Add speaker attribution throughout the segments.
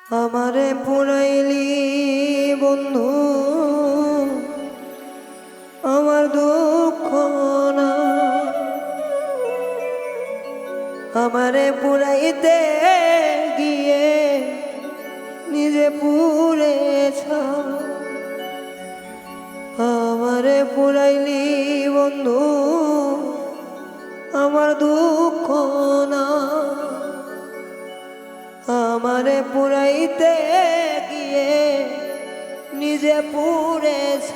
Speaker 1: আমারে পুরাইলি বন্ধু আমার দুঃখ না আমারে পুরাইতে গিয়ে নিজে পুড়েছ আমারে পুরাইলি বন্ধু আমার দুঃখ না আমারে পুরাইতে গিয়ে নিজে পুড়েছ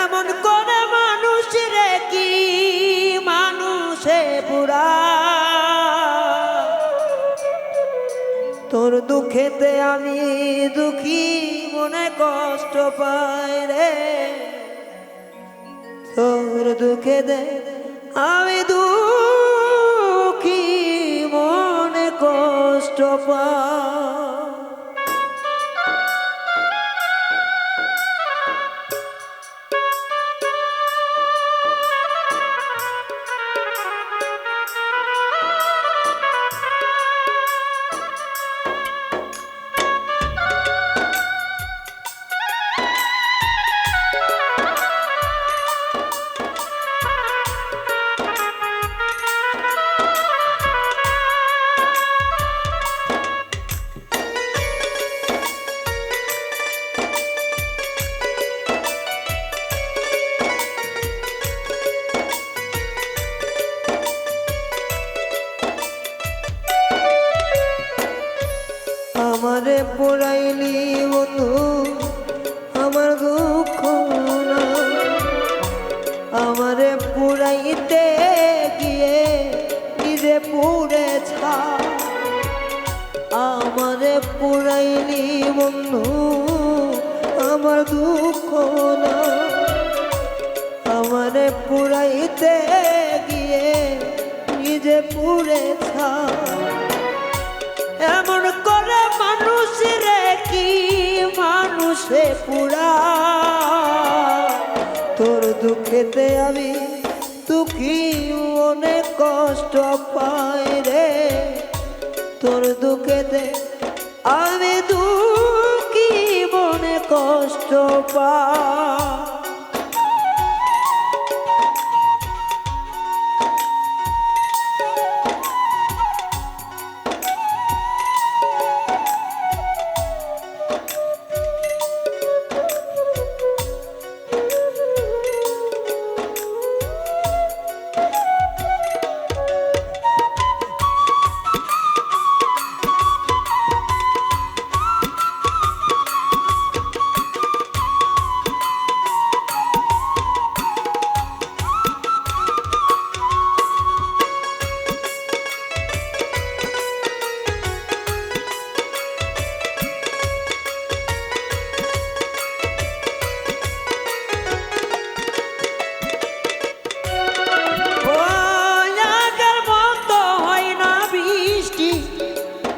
Speaker 1: এমন করে মানুষ রে কি মানুষে পুরা তোর দুঃখেতে আমি দুঃখী মনে কষ্ট পাই রে তোর দুঃখেতে আমি দুঃখী মনে কষ্ট পাই আমারে পুরাইলি বন্ধু আমার দুঃখ না আমারে পুরাইতে গিয়ে নিজে পুড়েছ আমারে পুরাইলি বন্ধু আমার দুঃখ না আমারে পুরাইতে গিয়ে নিজে পুড়েছ এমন করে মানুষ রে কি মানুষে পুরা তোর দুঃখেতে আমি দুঃখী অনেক কষ্ট পাই রে তোর দুঃখেতে আমি দুঃখী মনে কষ্ট পাই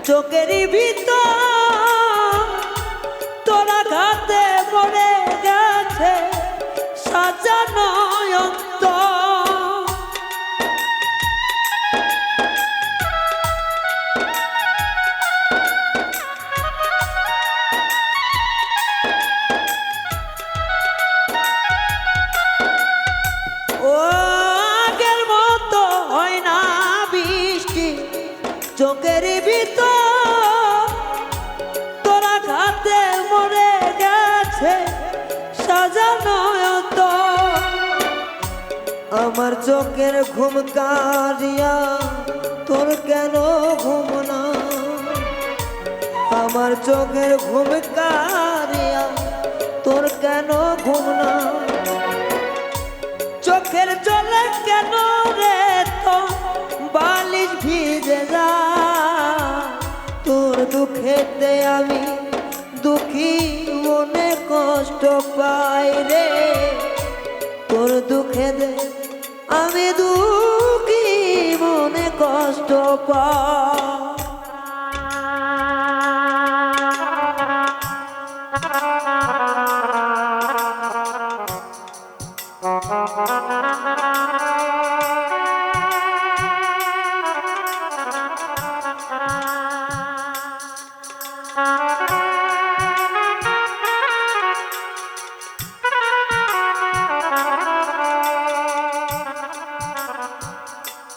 Speaker 1: চোখের ভিতর তোরা ঘাতে পড়ে গেছে সাজানো অন্তর ও আগের মতো হয় না বৃষ্টি চোখের ভিতর তোরা ঘাতে মরে গেছে সাজানো তো আমার চোখের ঘুম কারিয়া তোর কেন ঘুম না আমার চোখের ঘুম কারিয়া তোর কেন ঘুম না চোখের জলে কেন রে তো বালিশ ভিজে যা তোর দুঃখেতে আমি দুঃখী মনে কষ্ট পাই রে তোর দুঃখেতে আমি দুঃখী মনে কষ্ট পাই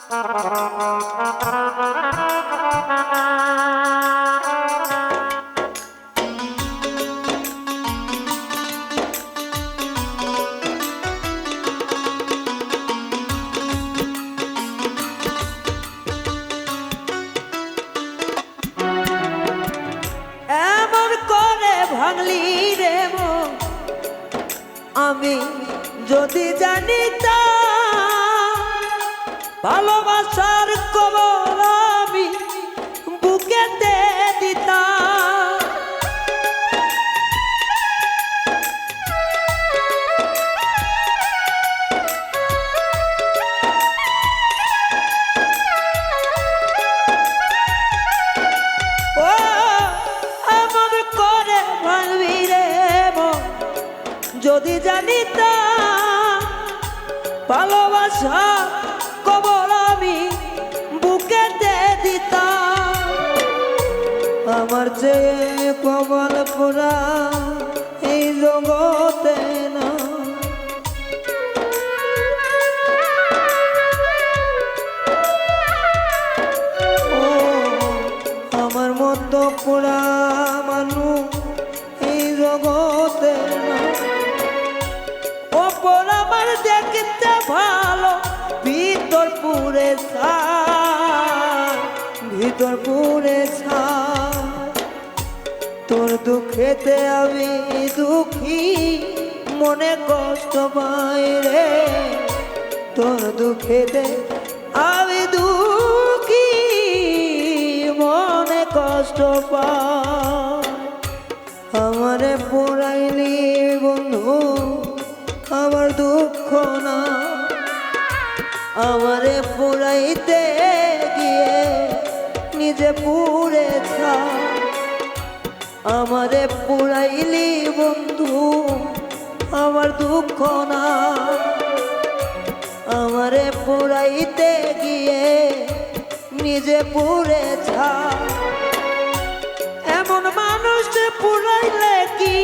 Speaker 1: এমন করে ভাঙলি রে মন, আমি যদি জানিতাম ভালোবাসার কবর আমি বুকেতে দিতাম। ও এমন করে ভাঙবি রে মন, যদি জানিতাম ভালোবাসা কবর আমি বুকেতে দিতাম। আমার চেয়ে কবল পোড়া এই জগতে না, ও আমার মতো পোড়া মানুষ এই জগতে না। ওপর আমার দেখতে ভালো, ভিতর পুরে ভিতর পুরে তোর দুঃখেতে আমি দুঃখী, মনে কষ্ট পাই রে। তোর দুঃখেতে আমি দুঃখী, মনে কষ্ট পাই। আমারে পোড়াইলি বন্ধু আমার দুঃখ না, আমারে পুরাইতে গিয়ে নিজে পুড়ে ছা। আমারে পুরাইলি বন্ধু আমার দুঃখ না, আমারে পুরাইতে গিয়ে নিজে পুড়ে ছা। এমন মানুষ পুরাইলে কি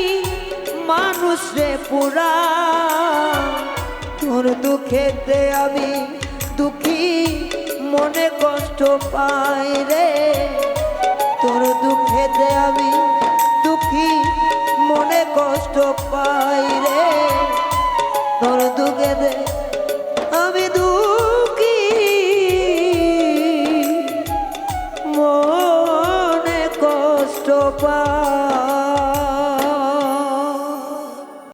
Speaker 1: মানুষ রে পুরা, তোর দুঃখেতে আমি দুঃখী, মনে কষ্ট পাই রে। তোর দুঃখেতে আমি দুঃখী, মনে কষ্ট পাই রে। তোর দুঃখেতে আমি দুঃখী, মনে কষ্ট পাই।